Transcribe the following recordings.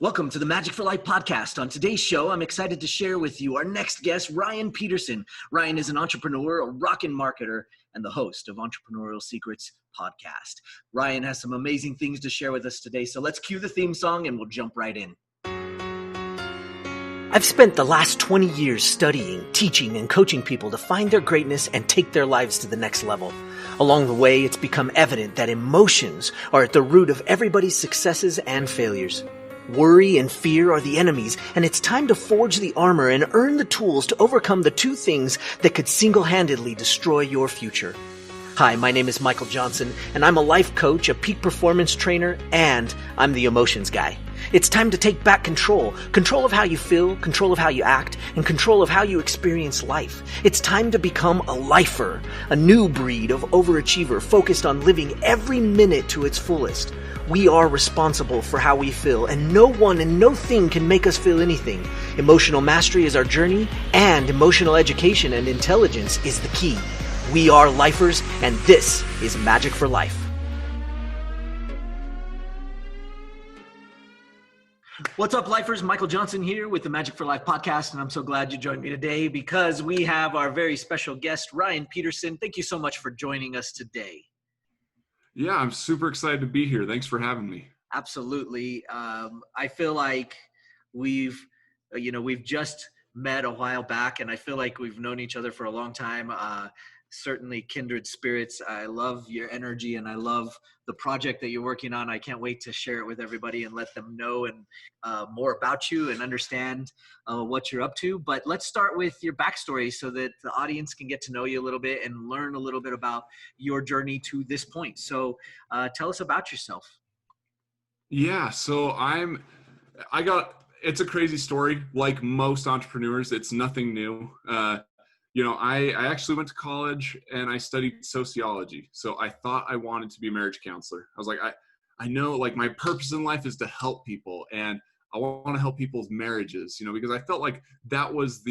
Welcome to the Magic for Life podcast. On today's show, I'm excited to share with you our next guest, Ryan Petersen. Ryan is an entrepreneur, a Rockin Marketer, and the host of Entrepreneurial Secrets podcast. Ryan has some amazing things to share with us today, so let's cue the theme song and we'll jump right in. I've spent the last 20 years studying, teaching, and coaching people to find their greatness and take their lives to the next level. Along the way, it's become evident that emotions are at the root of everybody's successes and failures. Worry and fear are the enemies, and it's time to forge the armor and earn the tools to overcome the two things that could single-handedly destroy your future. Hi, my name is Michael Johnson, and I'm a life coach, a peak performance trainer, and I'm the emotions guy. It's time to take back control of how you feel, control of how you act, and control of how you experience life. It's time to become a lifer, a new breed of overachiever focused on living every minute to its fullest. We are responsible for how we feel, and no one and no thing can make us feel anything. Emotional mastery is our journey, and emotional education and intelligence is the key. We are lifers, and this is Magic for Life. What's up, lifers? Michael Johnson here with the Magic for Life podcast, and I'm so glad you joined me today because we have our very special guest, Ryan Petersen. Thank you so much for joining us today. Yeah, I'm super excited to be here. Thanks for having me. Absolutely. I feel like we've just met a while back, and I feel like we've known each other for a long time. Certainly kindred spirits. I love your energy, and I love the project that you're working on. I can't wait to share it with everybody and let them know and more about you and understand what you're up to. But let's start with your backstory so that the audience can get to know you a little bit and learn a little bit about your journey to this point. So tell us about yourself. Yeah, so it's a crazy story. Like most entrepreneurs, it's nothing new. I actually went to college and I studied sociology. So I thought I wanted to be a marriage counselor. I was like, I know like my purpose in life is to help people, and I want to help people's marriages, because I felt like that was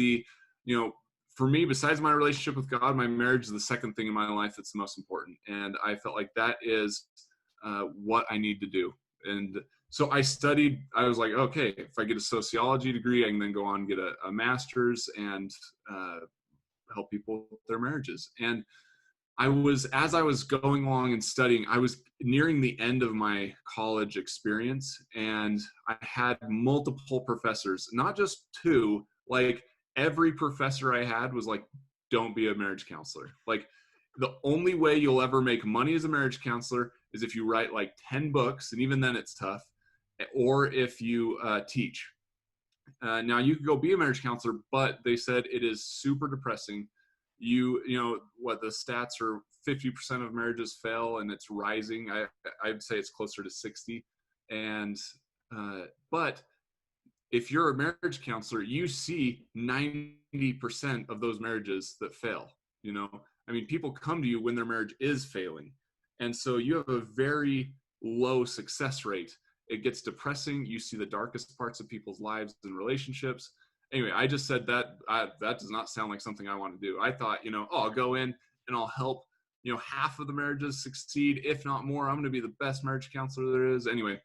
for me, besides my relationship with God, my marriage is the second thing in my life that's the most important. And I felt like that is what I need to do. And so I studied. I was like, okay, if I get a sociology degree, I can then go on and get a master's and help people with their marriages. And as I was going along and studying, I was nearing the end of my college experience, and I had multiple professors, not just two. Like every professor I had was like, don't be a marriage counselor. Like the only way you'll ever make money as a marriage counselor is if you write like 10 books, and even then it's tough, or if you teach. Now you could go be a marriage counselor, but they said it is super depressing. You know what the stats are, 50% of marriages fail, and it's rising. I'd say it's closer to 60. And but if you're a marriage counselor, you see 90% of those marriages that fail. People come to you when their marriage is failing, and so you have a very low success rate. It gets depressing. You see the darkest parts of people's lives and relationships. Anyway, I just said that does not sound like something I want to do. I thought, I'll go in and I'll help, half of the marriages succeed, if not more. I'm going to be the best marriage counselor there is. Anyway,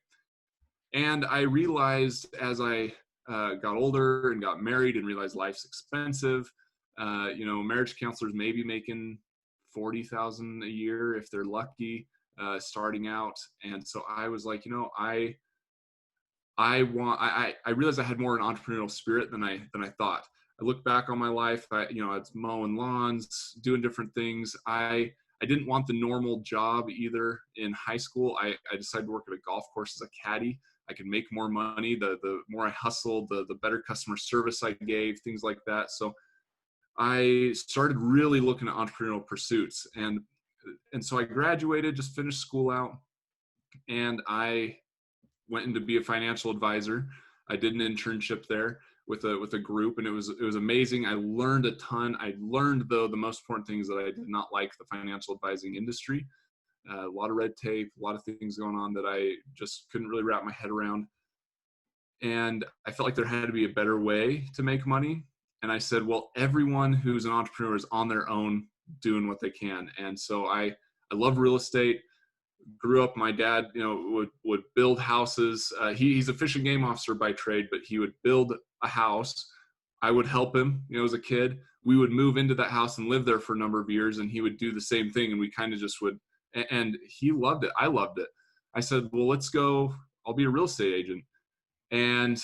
and I realized as I got older and got married and realized life's expensive, marriage counselors may be making $40,000 a year if they're lucky. Starting out. And so I was like, I realized I had more an entrepreneurial spirit than I thought. I look back on my life, I was mowing lawns, doing different things. I didn't want the normal job either. In high school, I decided to work at a golf course as a caddy. I could make more money. The more I hustled, the better customer service I gave, things like that. So I started really looking at entrepreneurial pursuits. And so I graduated, just finished school out, and I went in to be a financial advisor. I did an internship there with a group, and it was amazing. I learned a ton. I learned, though, the most important things that I did not like the financial advising industry. A lot of red tape, a lot of things going on that I just couldn't really wrap my head around. And I felt like there had to be a better way to make money. And I said, well, everyone who's an entrepreneur is on their own doing what they can. And so I love real estate. grew up, my dad, would build houses. He's a fish and game officer by trade, but he would build a house. I would help him, as a kid. We would move into that house and live there for a number of years, and he would do the same thing. And we kind of just would, and he loved it. I loved it. I said, well, let's go. I'll be a real estate agent. And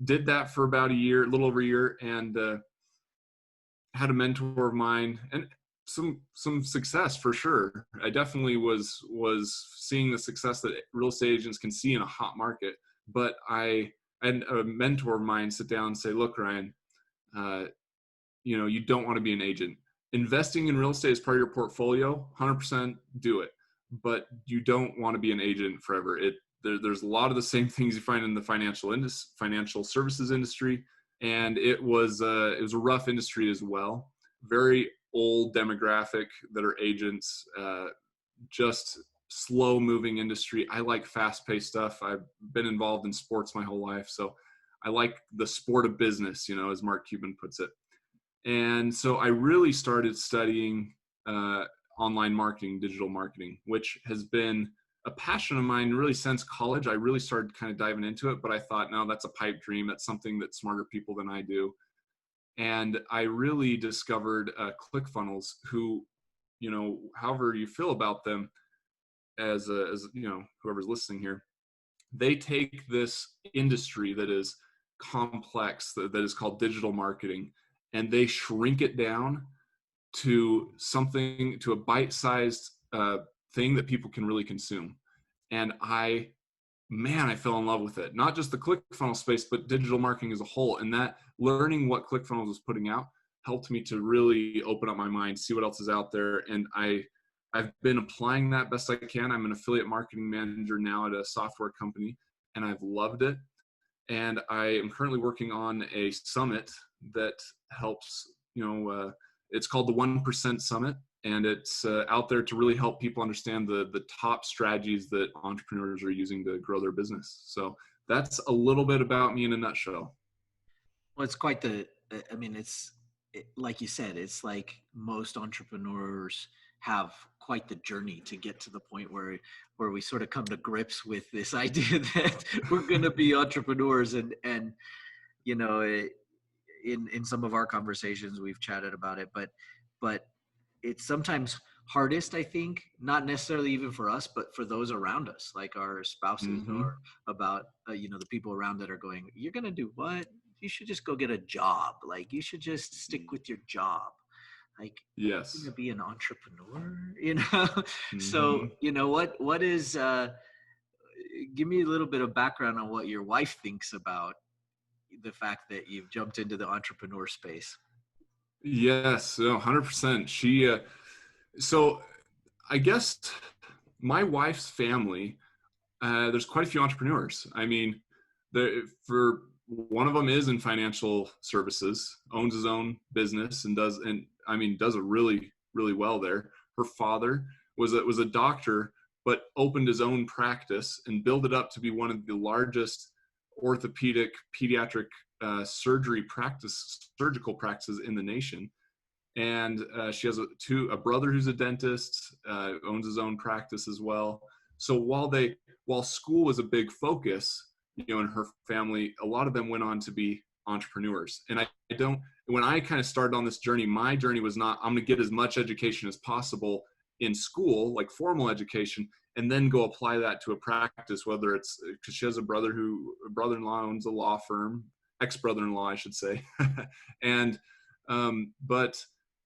did that for about a year, a little over a year, and had a mentor of mine and some success for sure. I definitely was seeing the success that real estate agents can see in a hot market. But I had a mentor of mine sit down and say, look, Ryan, you don't want to be an agent. Investing in real estate is part of your portfolio, 100% do it. But you don't want to be an agent forever. There's a lot of the same things you find in the financial services industry. And it was a rough industry as well. Very old demographic that are agents, just slow moving industry. I like fast paced stuff. I've been involved in sports my whole life. So I like the sport of business, as Mark Cuban puts it. And so I really started studying online marketing, digital marketing, which has been a passion of mine really since college. I really started kind of diving into it, but I thought, no, that's a pipe dream. That's something that smarter people than I do. And I really discovered ClickFunnels, who, however you feel about them as whoever's listening here, they take this industry that is complex, that is called digital marketing, and they shrink it down to a bite-sized thing that people can really consume. And I fell in love with it. Not just the ClickFunnels space, but digital marketing as a whole. And that learning what ClickFunnels was putting out helped me to really open up my mind, see what else is out there. And I've been applying that best I can. I'm an affiliate marketing manager now at a software company, and I've loved it. And I am currently working on a summit that helps, it's called the 1% Summit. And it's out there to really help people understand the top strategies that entrepreneurs are using to grow their business. So that's a little bit about me in a nutshell. Well, it's quite like you said, it's like most entrepreneurs have quite the journey to get to the point where we sort of come to grips with this idea that we're going to be entrepreneurs. And in some of our conversations, we've chatted about it, but it's sometimes hardest, I think, not necessarily even for us, but for those around us, like our spouses, Mm-hmm. or about, the people around that are going, you're going to do what? You should just go get a job. Like, you should just stick with your job. Like, Yes. you're going to be an entrepreneur, Mm-hmm. So, what is, give me a little bit of background on what your wife thinks about the fact that you've jumped into the entrepreneur space. Yes, 100%. So I guess my wife's family, there's quite a few entrepreneurs. I mean, for one of them is in financial services, owns his own business and does it really, really well there. Her father was a doctor, but opened his own practice and built it up to be one of the largest pediatric surgical practices in the nation. And she has a brother who's a dentist, owns his own practice as well. So while school was a big focus, in her family, a lot of them went on to be entrepreneurs. And when I kind of started on this journey, my journey was not, I'm going to get as much education as possible in school, like formal education, and then go apply that to a practice, whether it's because she has a brother-in-law owns a law firm, ex-brother-in-law, I should say. And, but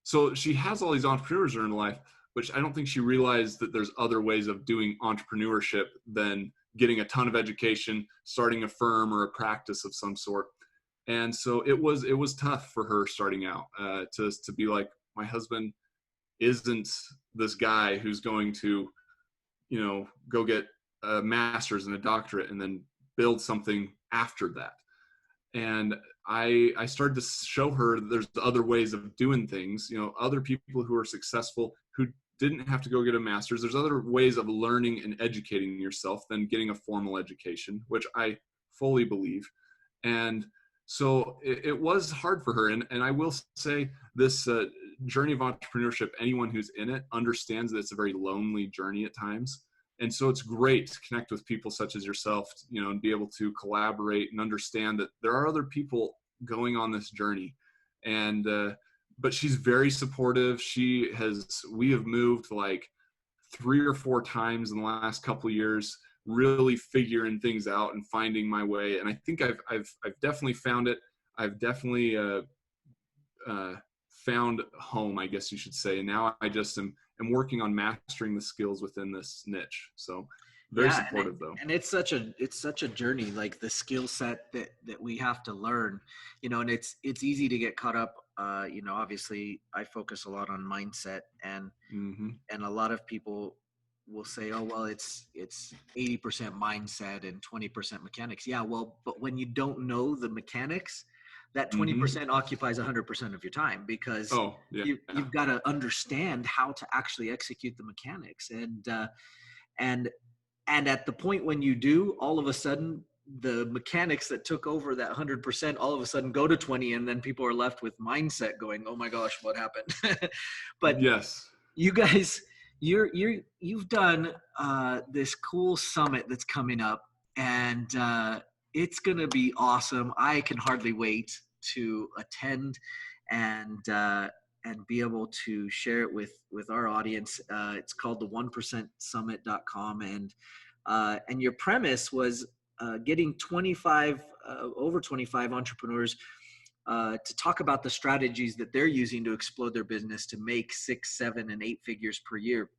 so she has all these entrepreneurs in her life, but I don't think she realized that there's other ways of doing entrepreneurship than getting a ton of education, starting a firm or a practice of some sort. And so it was tough for her starting out, to be like, my husband isn't this guy who's going to, go get a master's and a doctorate and then build something after that. And I started to show her there's other ways of doing things, other people who are successful who didn't have to go get a master's. There's other ways of learning and educating yourself than getting a formal education, which I fully believe. And so it was hard for her. And I will say this journey of entrepreneurship, anyone who's in it understands that it's a very lonely journey at times. And so it's great to connect with people such as yourself, and be able to collaborate and understand that there are other people going on this journey. And, but she's very supportive. We have moved like 3 or 4 times in the last couple of years, really figuring things out and finding my way. And I think I've definitely found it. I've definitely found home, I guess you should say. And now I just am working on mastering the skills within this niche. So very supportive though. And it's such a journey, like the skill set that we have to learn, and it's easy to get caught up. Obviously I focus a lot on mindset, and a lot of people will say, oh, well, it's 80% mindset and 20% mechanics. Yeah. Well, but when you don't know the mechanics, that 20% occupies 100% of your time, because you've got to understand how to actually execute the mechanics. And at the point when you do, all of a sudden the mechanics that took over that 100% all of a sudden go to 20, and then people are left with mindset going, oh my gosh, what happened? But yes, you guys, you've done this cool summit that's coming up, and it's going to be awesome. I can hardly wait to attend and be able to share it with our audience. It's called the 1%summit.com. And your premise was getting over 25 entrepreneurs to talk about the strategies that they're using to explode their business to make 6, 7, and 8 figures per year.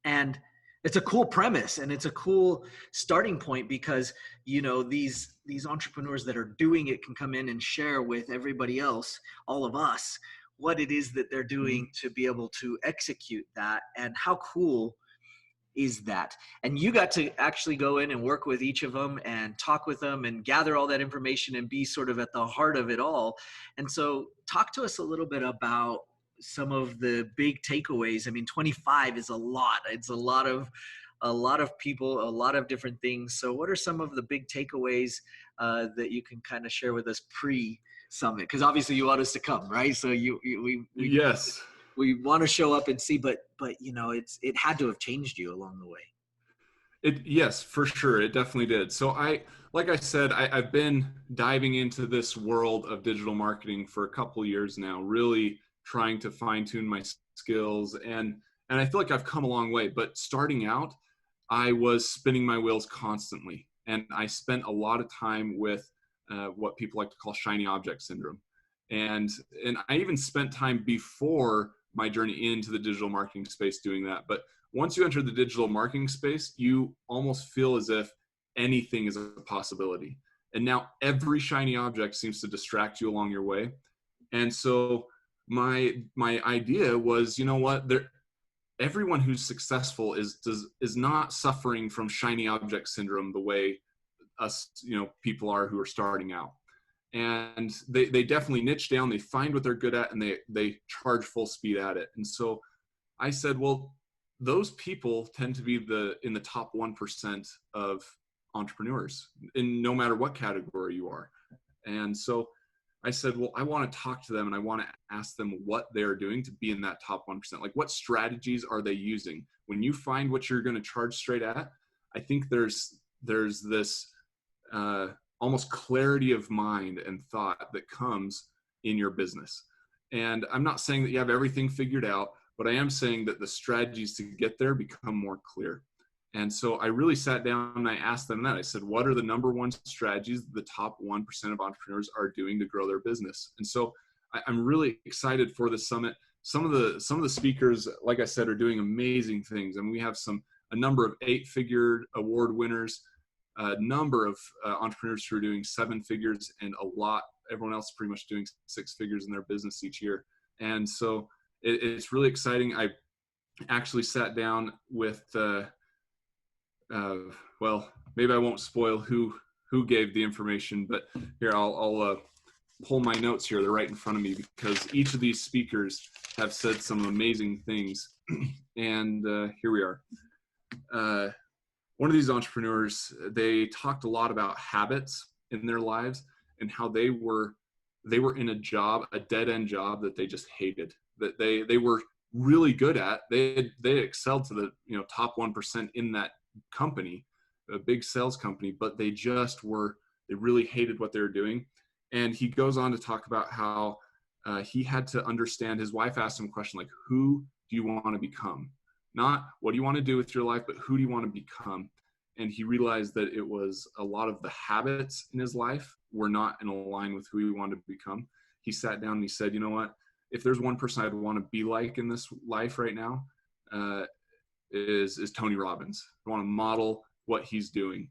And it's a cool premise, and it's a cool starting point, because these entrepreneurs that are doing it can come in and share with everybody else, all of us, what it is that they're doing to be able to execute that. And how cool is that? And you got to actually go in and work with each of them and talk with them and gather all that information and be sort of at the heart of it all. And so talk to us a little bit about some of the big takeaways. I mean, 25 is a lot. It's a lot of people, a lot of different things. So what are some of the big takeaways that you can kind of share with us pre-summit? Because obviously you want us to come, right? So yes, we want to show up and see, but it had to have changed you along the way. Yes, for sure. It definitely did. So like I said, I've been diving into this world of digital marketing for a couple years now, really trying to fine tune my skills. And I feel like I've come a long way, but starting out, I was spinning my wheels constantly. And I spent a lot of time with what people like to call shiny object syndrome. And I even spent time before my journey into the digital marketing space doing that. But once you enter the digital marketing space, you almost feel as if anything is a possibility. And now every shiny object seems to distract you along your way. And so my idea was, everyone who's successful is not suffering from shiny object syndrome the way us, people are who are starting out. And they definitely niche down, they find what they're good at, and they charge full speed at it. And so I said, well, those people tend to be in the top 1% of entrepreneurs, in no matter what category you are. And so I said, well, I want to talk to them, and I want to ask them what they're doing to be in that top 1%. Like, what strategies are they using? When you find what you're going to charge straight at, I think there's this almost clarity of mind and thought that comes in your business. And I'm not saying that you have everything figured out, but I am saying that the strategies to get there become more clear. And so I really sat down and I asked them that. I said, what are the number one strategies the top 1% of entrepreneurs are doing to grow their business? And so I'm really excited for the summit. Some of the speakers, like I said, are doing amazing things. And we have a number of 8-figure award winners, a number of entrepreneurs who are doing 7 figures, and everyone else pretty much doing 6 figures in their business each year. And so it's really exciting. I actually sat down with, well, maybe I won't spoil who gave the information, but here, I'll pull my notes here. They're right in front of me, because each of these speakers have said some amazing things. And here we are. One of these entrepreneurs, they talked a lot about habits in their lives and how they were in a dead-end job that they just hated, that they were really good at. They excelled to the top 1% in company, a big sales company, but they really hated what they were doing. And he goes on to talk about how he had to understand, his wife asked him a question like, who do you want to become? Not what do you want to do with your life, but who do you want to become? And he realized that it was a lot of the habits in his life were not in line with who he wanted to become. He sat down and he said, you know what, if there's one person I'd want to be like in this life right now, is Tony Robbins. I want to model what he's doing.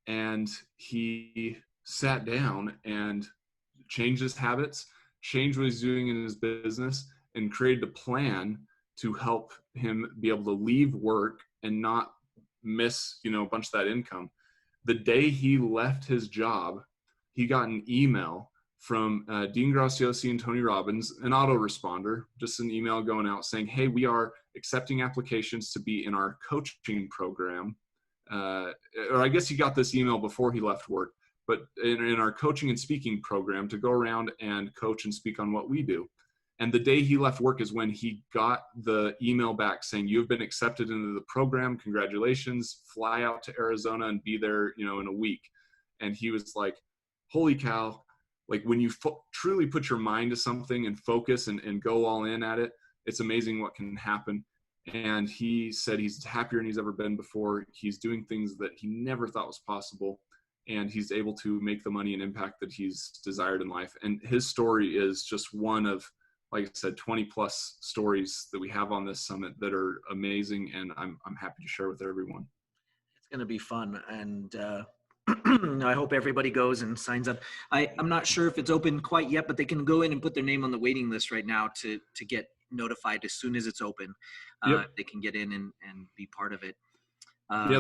And he sat down and changed his habits, changed what he's doing in his business, and created a plan to help him be able to leave work and not miss, a bunch of that income. The day he left his job, he got an email from Dean Graziosi and Tony Robbins, an autoresponder, just an email going out saying, hey, we are accepting applications to be in our coaching program. Or I guess he got this email before he left work, but in our coaching and speaking program to go around and coach and speak on what we do. And the day he left work is when he got the email back saying, you've been accepted into the program. Congratulations. Fly out to Arizona and be there, in a week. And he was like, holy cow. Like when you truly put your mind to something and focus and go all in at it, it's amazing what can happen. And he said he's happier than he's ever been before. He's doing things that he never thought was possible. And he's able to make the money and impact that he's desired in life. And his story is just one of, like I said, 20 plus stories that we have on this summit that are amazing. And I'm happy to share with everyone. It's going to be fun. And I hope everybody goes and signs up. I'm not sure if it's open quite yet, but they can go in and put their name on the waiting list right now to get notified as soon as it's open. Yep. They can get in and be part of it.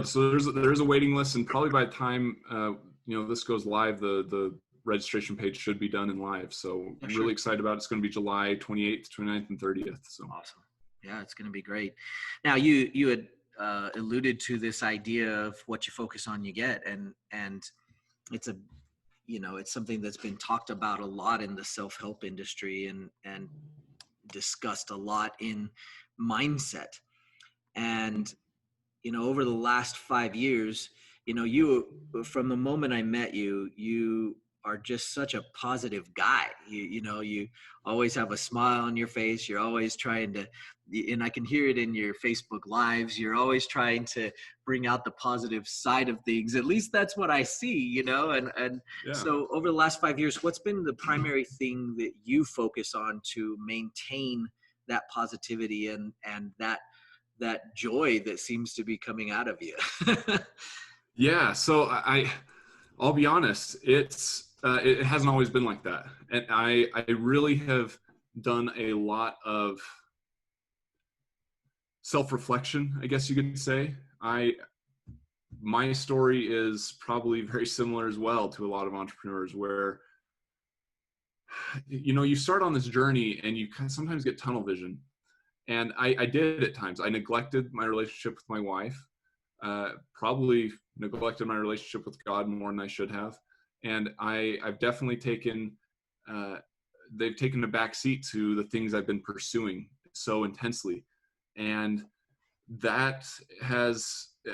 So there's a waiting list, and probably by the time this goes live, the registration page should be done and live. So I'm really excited about it. It's going to be July 28th, 29th, and 30th. So awesome. Yeah, it's going to be great. Now you had alluded to this idea of what you focus on, you get, and it's it's something that's been talked about a lot in the self-help industry and discussed a lot in mindset. And over the last 5 years, you, from the moment I met you, you are just such a positive guy. You always have a smile on your face. You're always trying to, and I can hear it in your Facebook lives. You're always trying to bring out the positive side of things. At least that's what I see, and yeah. So over the last 5 years, what's been the primary thing that you focus on to maintain that positivity and that joy that seems to be coming out of you? Yeah. So I'll be honest, it hasn't always been like that. And I really have done a lot of self-reflection, I guess you could say. My story is probably very similar as well to a lot of entrepreneurs where, you start on this journey and you sometimes get tunnel vision. And I did at times. I neglected my relationship with my wife, probably neglected my relationship with God more than I should have. And I've definitely they've taken a back seat to the things I've been pursuing so intensely. And that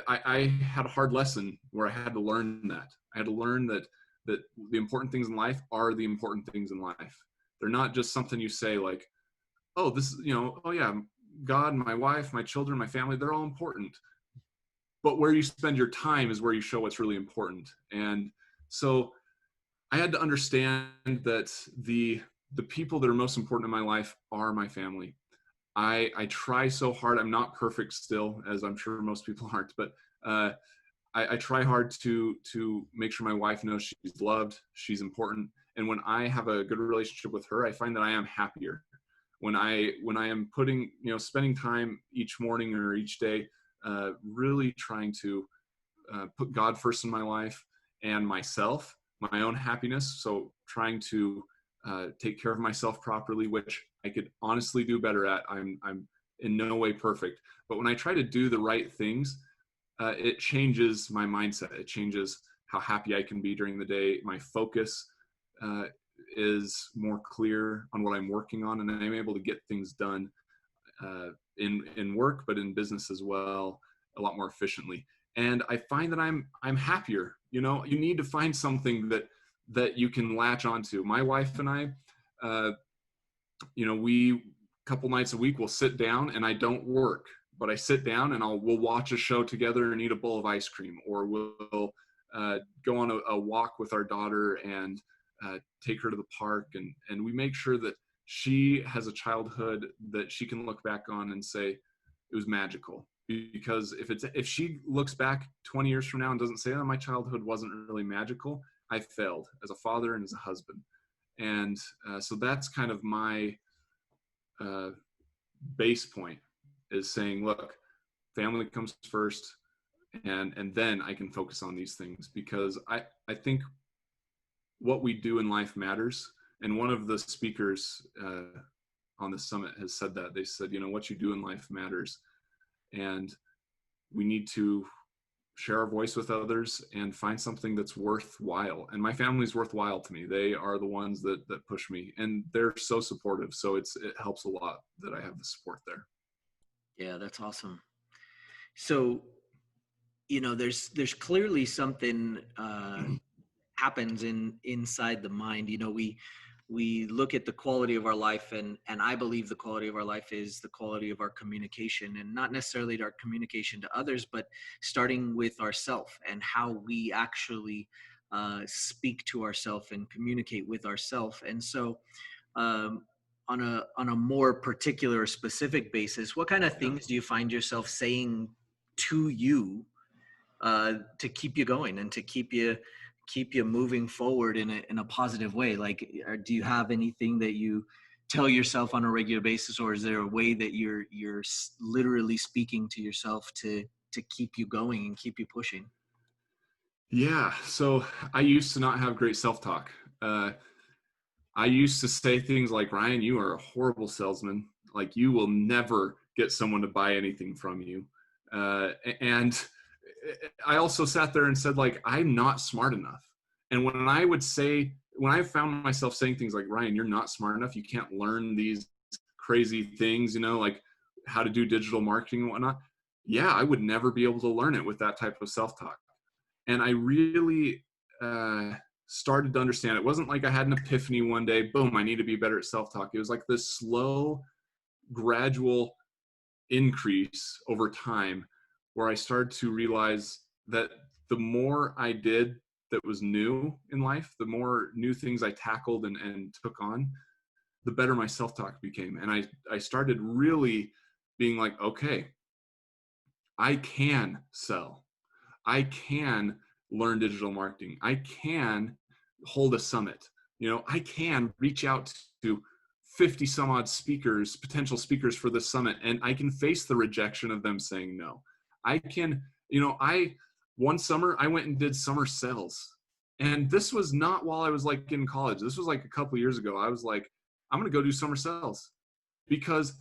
I had a hard lesson where I had to learn that. I had to learn that the important things in life are the important things in life. They're not just something you say like, oh, this is, oh yeah, God, my wife, my children, my family, they're all important. But where you spend your time is where you show what's really important. And so I had to understand that the people that are most important in my life are my family. I try so hard. I'm not perfect still, as I'm sure most people aren't, but I try hard to make sure my wife knows she's loved, she's important. And when I have a good relationship with her, I find that I am happier. When I am putting, spending time each morning or each day, really trying to put God first in my life and myself, my own happiness. So trying to take care of myself properly, which I could honestly do better at. I'm in no way perfect, but when I try to do the right things, it changes my mindset. It changes how happy I can be during the day. My focus is more clear on what I'm working on, and I'm able to get things done in work, but in business as well, a lot more efficiently. and I find that I'm happier. You know, you need to find something that you can latch onto. My wife and I, you know, we couple nights a week we'll sit down, and I don't work, but I sit down and we'll watch a show together and eat a bowl of ice cream, or we'll go on a walk with our daughter and take her to the park, and we make sure that she has a childhood that she can look back on and say it was magical. Because if she looks back 20 years from now and doesn't say, oh, my childhood wasn't really magical, I failed as a father and as a husband. And so that's kind of my base point, is saying, look, family comes first, and then I can focus on these things, because I think what we do in life matters. And one of the speakers on the summit has said that. They said, you know, what you do in life matters, and we need to share our voice with others and find something that's worthwhile. And my family's worthwhile to me. They are the ones that push me, and they're so supportive. So it helps a lot that I have the support there. Yeah, that's awesome. So, you know, there's clearly something happens inside the mind. You know, we look at the quality of our life, and I believe the quality of our life is the quality of our communication, and not necessarily our communication to others, but starting with ourself and how we actually speak to ourselves and communicate with ourselves. And so on a more particular or specific basis, what kind of things do you find yourself saying to you to keep you going and to keep you moving forward in a positive way? Like, do you have anything that you tell yourself on a regular basis, or is there a way that you're literally speaking to yourself to keep you going and keep you pushing? Yeah. So I used to not have great self-talk. I used to say things like, Ryan, you are a horrible salesman. Like, you will never get someone to buy anything from you. And I also sat there and said, like, I'm not smart enough. And when I found myself saying things like, Ryan, you're not smart enough, you can't learn these crazy things, you know, like how to do digital marketing and whatnot. Yeah, I would never be able to learn it with that type of self-talk. And I really started to understand. It wasn't like I had an epiphany one day, boom, I need to be better at self-talk. It was like this slow, gradual increase over time, where I started to realize that the more I did that was new in life, the more new things I tackled and took on, the better my self-talk became. And I started really being like, okay, I can sell. I can learn digital marketing. I can hold a summit. You know, I can reach out to 50 some odd speakers, potential speakers for this summit, and I can face the rejection of them saying no. I can, you know, one summer I went and did summer sales. And this was not while I was like in college. This was like a couple of years ago. I was like, I'm going to go do summer sales, because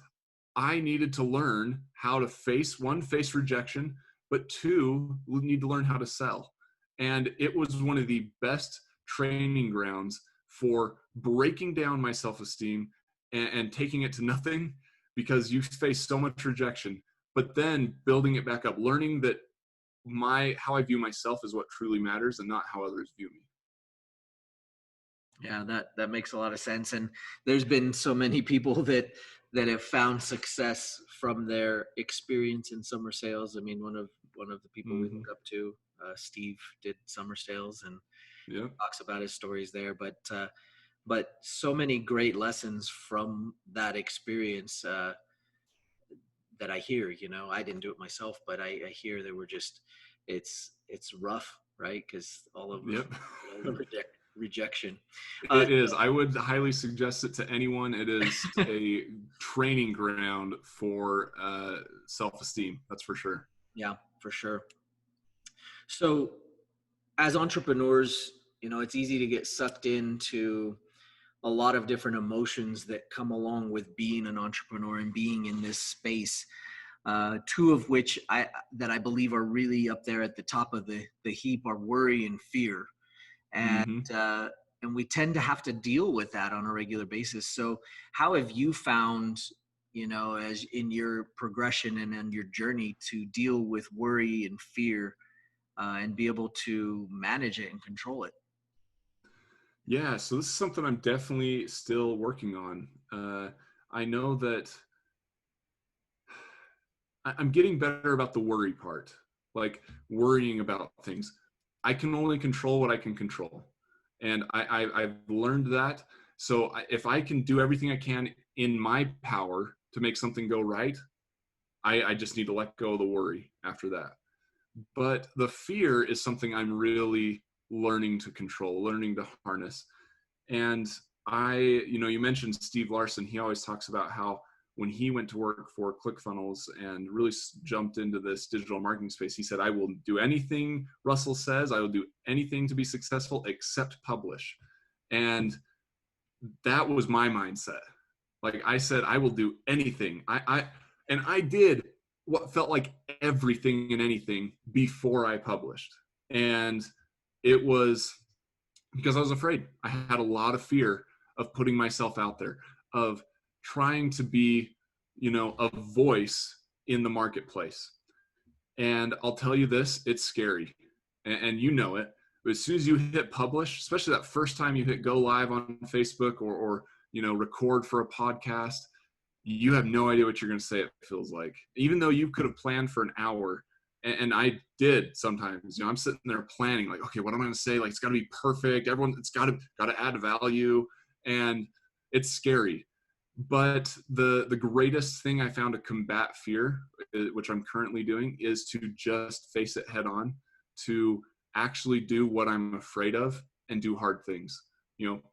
I needed to learn how to face rejection, but two, we need to learn how to sell. And it was one of the best training grounds for breaking down my self-esteem and taking it to nothing, because you face so much rejection, but then building it back up, learning that how I view myself is what truly matters and not how others view me. Yeah, that makes a lot of sense. And there's been so many people that have found success from their experience in summer sales. I mean, one of the people we look up to, Steve, did summer sales and talks about his stories there. But so many great lessons from that experience that I hear. You know, I didn't do it myself, but I hear that we're just it's rough, right? Because all of the rejection. It is. I would highly suggest it to anyone. It is a training ground for self-esteem. That's for sure. Yeah, for sure. So as entrepreneurs, you know, it's easy to get sucked into a lot of different emotions that come along with being an entrepreneur and being in this space. Two of which I believe are really up there at the top of the heap are worry and fear. And we tend to have to deal with that on a regular basis. So how have you found, you know, as in your progression and in your journey to deal with worry and fear and be able to manage it and control it? Yeah, so this is something I'm definitely still working on. I know that I'm getting better about the worry part, like worrying about things. I can only control what I can control. And I've learned that. So if I can do everything I can in my power to make something go right, I just need to let go of the worry after that. But the fear is something I'm really learning to control, learning to harness. And you mentioned Steve Larson. He always talks about how when he went to work for ClickFunnels and really jumped into this digital marketing space, he said, I will do anything Russell says. I will do anything to be successful except publish. And that was my mindset. Like I said, I will do anything. I did what felt like everything and anything before I published. And it was because I was afraid. I had a lot of fear of putting myself out there, of trying to be, a voice in the marketplace. And I'll tell you this, it's scary. And you know it. But as soon as you hit publish, especially that first time you hit go live on Facebook or record for a podcast, you have no idea what you're going to say, it feels like. Even though you could have planned for an hour, and I did sometimes, I'm sitting there planning like, okay, what am I going to say? Like, it's got to be perfect. It's got to add value. And it's scary. But the greatest thing I found to combat fear, which I'm currently doing, is to just face it head on, to actually do what I'm afraid of and do hard things.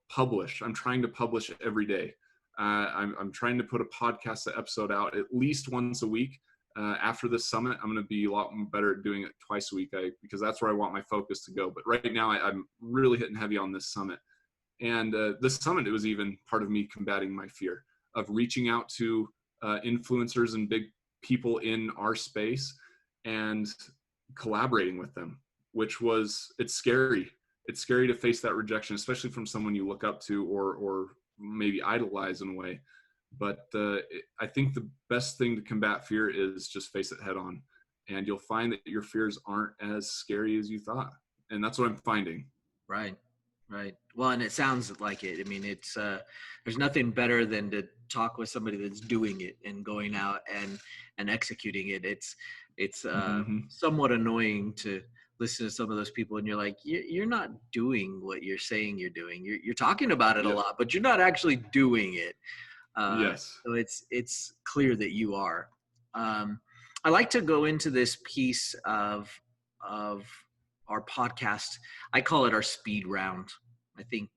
Publish. I'm trying to publish every day. I'm trying to put a podcast episode out at least once a week. After this summit, I'm going to be a lot better at doing it twice a week because that's where I want my focus to go. But right now, I'm really hitting heavy on this summit. And this summit, it was even part of me combating my fear of reaching out to influencers and big people in our space and collaborating with them, it's scary. It's scary to face that rejection, especially from someone you look up to or maybe idolize in a way. But I think the best thing to combat fear is just face it head on. And you'll find that your fears aren't as scary as you thought. And that's what I'm finding. Right. Well, and it sounds like it. I mean, it's there's nothing better than to talk with somebody that's doing it and going out and executing it. It's somewhat annoying to listen to some of those people and you're like, you're not doing what you're saying you're doing. You're talking about it a lot, but you're not actually doing it. Yes. So it's clear that you are. I like to go into this piece of our podcast. I call it our speed round. I think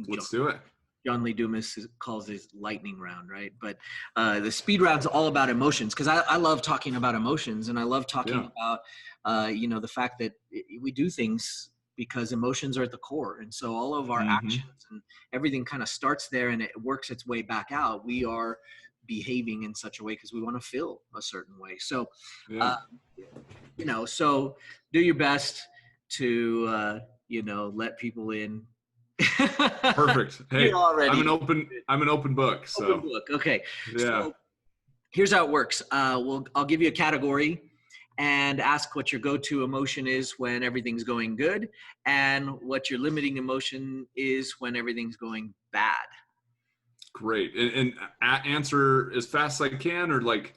Let's do it. John Lee Dumas calls his lightning round, right? But the speed round's all about emotions because I love talking about emotions and I love talking about the fact that we do things because emotions are at the core. And so all of our actions and everything kind of starts there and it works its way back out. We are behaving in such a way because we want to feel a certain way. So, so do your best to, let people in. Perfect. Hey, I'm an open book. So. Open book. Okay. Yeah. So here's how it works. I'll give you a category and ask what your go-to emotion is when everything's going good and what your limiting emotion is when everything's going bad. Great. And answer as fast as I can, or like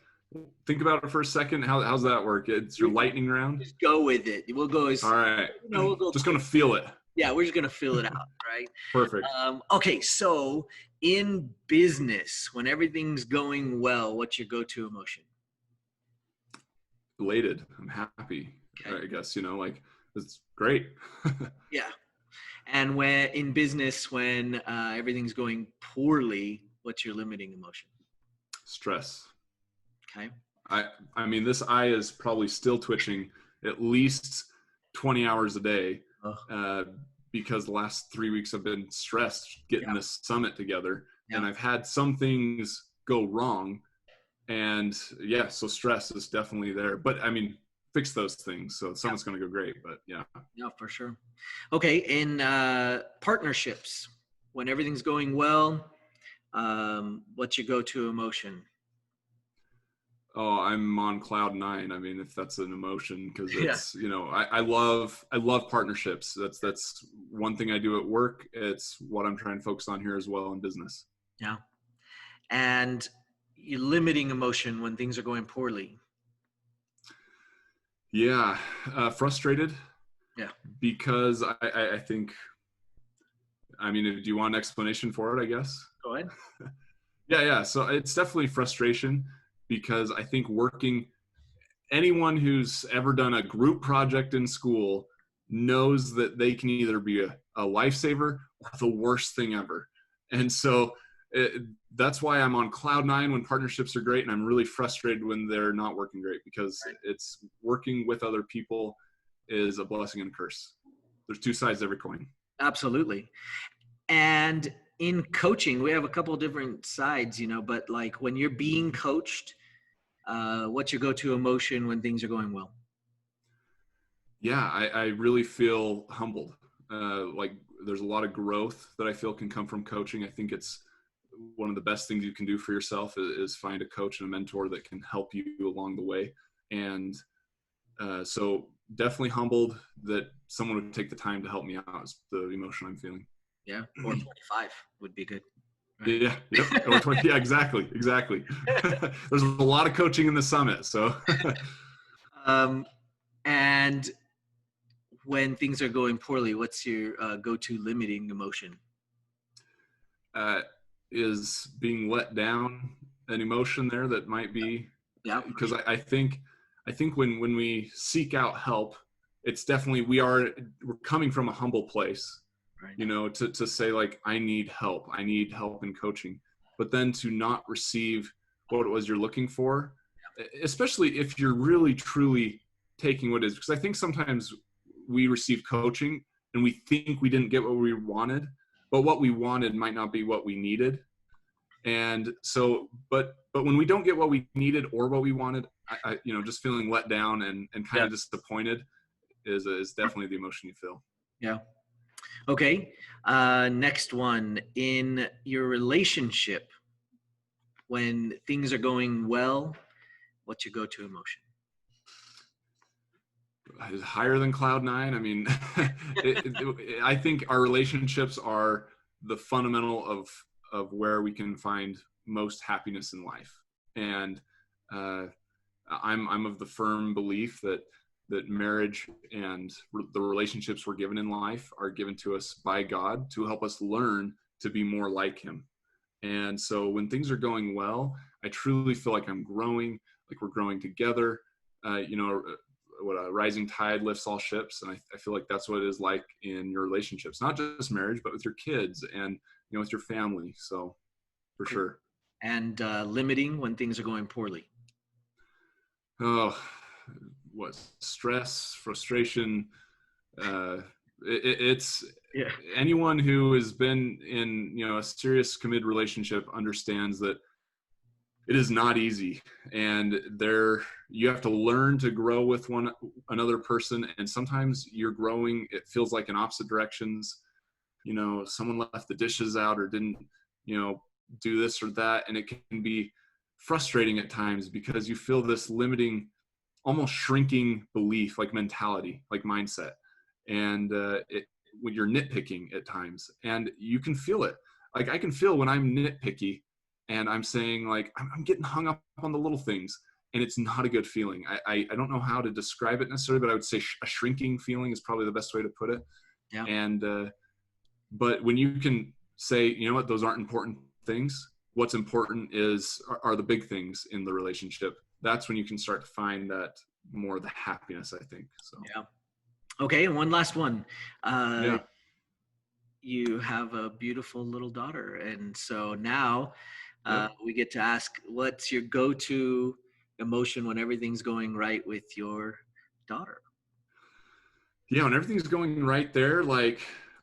think about it for a second. How's that work? It's your lightning round. Just go with it. We'll go as all right. We'll go just gonna feel it. Yeah, we're just gonna feel it out, right? Perfect. Okay, so in business, when everything's going well, what's your go-to emotion? Elated. I'm happy. Okay. I guess it's great. Yeah. And when in business, when everything's going poorly, what's your limiting emotion? Stress. Okay. I mean, this eye is probably still twitching at least 20 hours a day because the last 3 weeks I've been stressed getting this summit together, and I've had some things go wrong, and so stress is definitely there. But I mean, fix those things, so summit's going to go great. But yeah, for sure. Okay, in partnerships, when everything's going well, what's your go-to emotion? Oh, I'm on cloud nine. I mean, if that's an emotion, because Yeah. it's, I love partnerships. That's one thing I do at work. It's what I'm trying to focus on here as well in business. Yeah. And you're limiting emotion when things are going poorly. Yeah, frustrated Yeah. because I think, I mean, do you want an explanation for it, I guess? Go ahead. Yeah. So it's definitely frustration because I think anyone who's ever done a group project in school knows that they can either be a lifesaver or the worst thing ever. And so that's why I'm on cloud nine when partnerships are great, and I'm really frustrated when they're not working great, because it's working with other people is a blessing and a curse. There's two sides to every coin. Absolutely. And in coaching, we have a couple of different sides, but like when you're being coached, what's your go-to emotion when things are going well? Yeah, I really feel humbled. Like there's a lot of growth that I feel can come from coaching. I think it's one of the best things you can do for yourself is find a coach and a mentor that can help you along the way. And so definitely humbled that someone would take the time to help me out is the emotion I'm feeling. Yeah. Or 25 would be good. Right? Yeah. Yep. Or 20. Yeah, exactly. There's a lot of coaching in the summit. So, and when things are going poorly, what's your go-to limiting emotion? is being let down an emotion there that might be, because I think when we seek out help, it's definitely we're coming from a humble place, right? To say like, I need help in coaching, but then to not receive what it was you're looking for, especially if you're really truly taking what is, because I think sometimes we receive coaching and we think we didn't get what we wanted, but what we wanted might not be what we needed. And so, but when we don't get what we needed or what we wanted, I just feeling let down and kind of disappointed is definitely the emotion you feel. Yeah. Okay. Next one, in your relationship, when things are going well, what's your go-to emotion? Higher than cloud nine. I mean, I think our relationships are the fundamental of where we can find most happiness in life. And I'm of the firm belief that marriage and the relationships we're given in life are given to us by God to help us learn to be more like Him. And so when things are going well, I truly feel like I'm growing, like we're growing together. What a rising tide lifts all ships. And I feel like that's what it is like in your relationships, not just marriage, but with your kids and, with your family. So for sure. And limiting when things are going poorly. Oh, what stress, frustration. It's anyone who has been in, a serious committed relationship understands that it is not easy, and you have to learn to grow with another person. And sometimes you're growing, it feels like in opposite directions. Someone left the dishes out or didn't, do this or that. And it can be frustrating at times because you feel this limiting, almost shrinking belief, like mentality, like mindset. And when you're nitpicking at times, and you can feel it. Like I can feel when I'm nitpicky and I'm saying like, I'm getting hung up on the little things, and it's not a good feeling. I don't know how to describe it necessarily, but I would say a shrinking feeling is probably the best way to put it. Yeah. And, but when you can say, you know what, those aren't important things. What's important are the big things in the relationship. That's when you can start to find that more the happiness, I think. So, yeah. Okay. And one last one. You have a beautiful little daughter. And so now we get to ask, what's your go-to emotion when everything's going right with your daughter? Yeah, when everything's going right there, like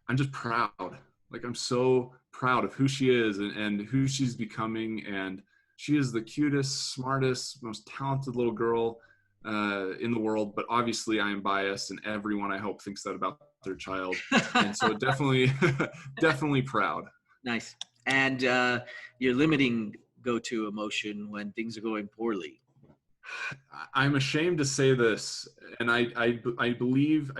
I'm just proud. Like I'm so proud of who she is and who she's becoming. And she is the cutest, smartest, most talented little girl in the world. But obviously I am biased, and everyone I hope thinks that about their child. And so definitely, definitely proud. Nice. And your limiting go-to emotion when things are going poorly? I'm ashamed to say this, and I truly believe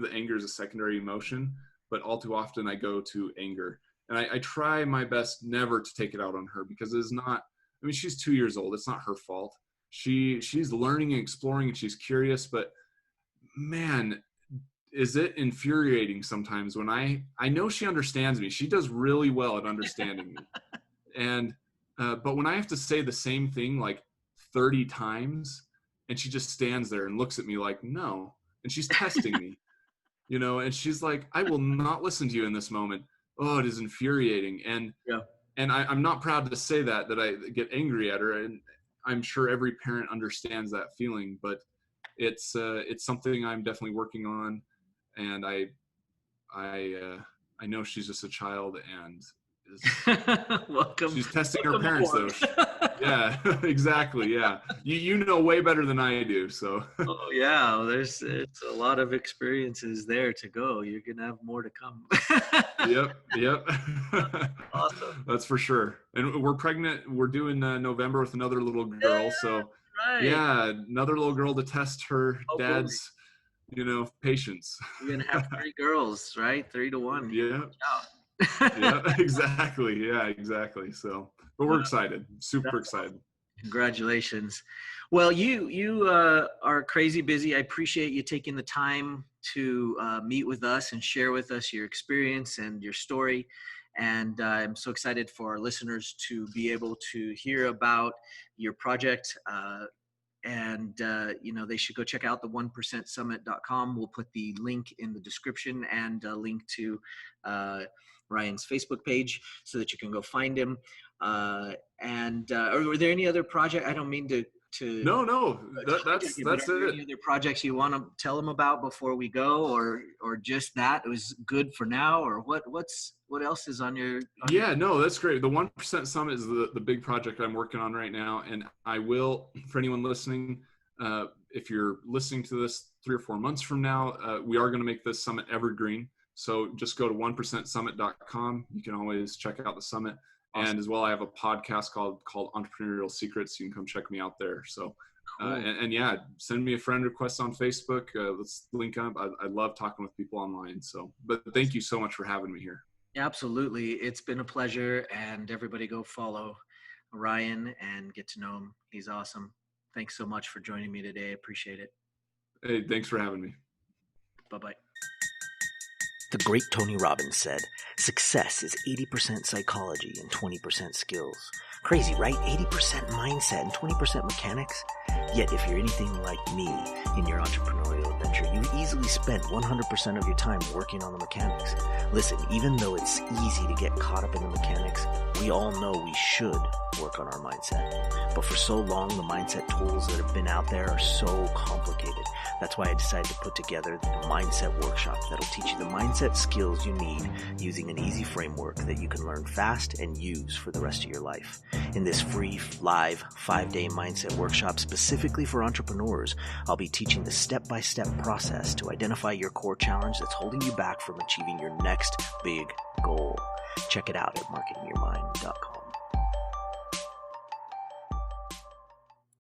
that anger is a secondary emotion, but all too often I go to anger. And I try my best never to take it out on her, because it's not, I mean, she's 2 years old. It's not her fault. She's learning and exploring, and she's curious, but man, is it infuriating sometimes when I know she understands me. She does really well at understanding me. And, but when I have to say the same thing like 30 times, and she just stands there and looks at me like, no, and she's testing me, and she's like, I will not listen to you in this moment. Oh, it is infuriating. And, Yeah. and I'm not proud to say that I get angry at her. And I'm sure every parent understands that feeling, but it's something I'm definitely working on. And I know she's just a child, and Welcome. She's testing her parents though. Yeah, exactly. Yeah. You know way better than I do. So. Oh yeah. Well, it's a lot of experiences there to go. You're going to have more to come. Yep. Awesome. That's for sure. And we're pregnant. We're doing November with another little girl. Yeah, so right. yeah, another little girl to test her dad's, patience. You're going to have 3 girls, right? 3 to 1. Yeah. Yeah, exactly. Yeah, exactly. So, but we're excited, super excited. Congratulations. Well, you are crazy busy. I appreciate you taking the time to meet with us and share with us your experience and your story. And I'm so excited for our listeners to be able to hear about your project. And they should go check out the 1%summit.com. We'll put the link in the description, and a link to Ryan's Facebook page so that you can go find him. Were there any other project? I don't mean to. No, that's it. Any other projects you want to tell them about before we go, or just that it was good for now, or what else is on your? No, that's great. The 1% Summit is the big project I'm working on right now, and I will, for anyone listening, if you're listening to this 3 or 4 months from now, we are going to make this summit evergreen. So just go to 1%summit.com. You can always check out the summit. Awesome. And as well, I have a podcast called Entrepreneurial Secrets. You can come check me out there. So, cool. and yeah, send me a friend request on Facebook. Let's link up. I love talking with people online. So, but thank you so much for having me here. Absolutely. It's been a pleasure, and everybody go follow Ryan and get to know him. He's awesome. Thanks so much for joining me today. I appreciate it. Hey, thanks for having me. Bye-bye. The great Tony Robbins said, success is 80% psychology and 20% skills. Crazy, right? 80% mindset and 20% mechanics. Yet if you're anything like me in your entrepreneurial adventure, you've easily spent 100% of your time working on the mechanics. Listen, even though it's easy to get caught up in the mechanics, we all know we should work on our mindset. But for so long, the mindset tools that have been out there are so complicated. That's why I decided to put together the Mindset Workshop that'll teach you the mindset skills you need using an easy framework that you can learn fast and use for the rest of your life. In this free, live, 5-day Mindset Workshop specifically for entrepreneurs, I'll be teaching the step-by-step process to identify your core challenge that's holding you back from achieving your next big goal. Check it out at marketingyourmind.com.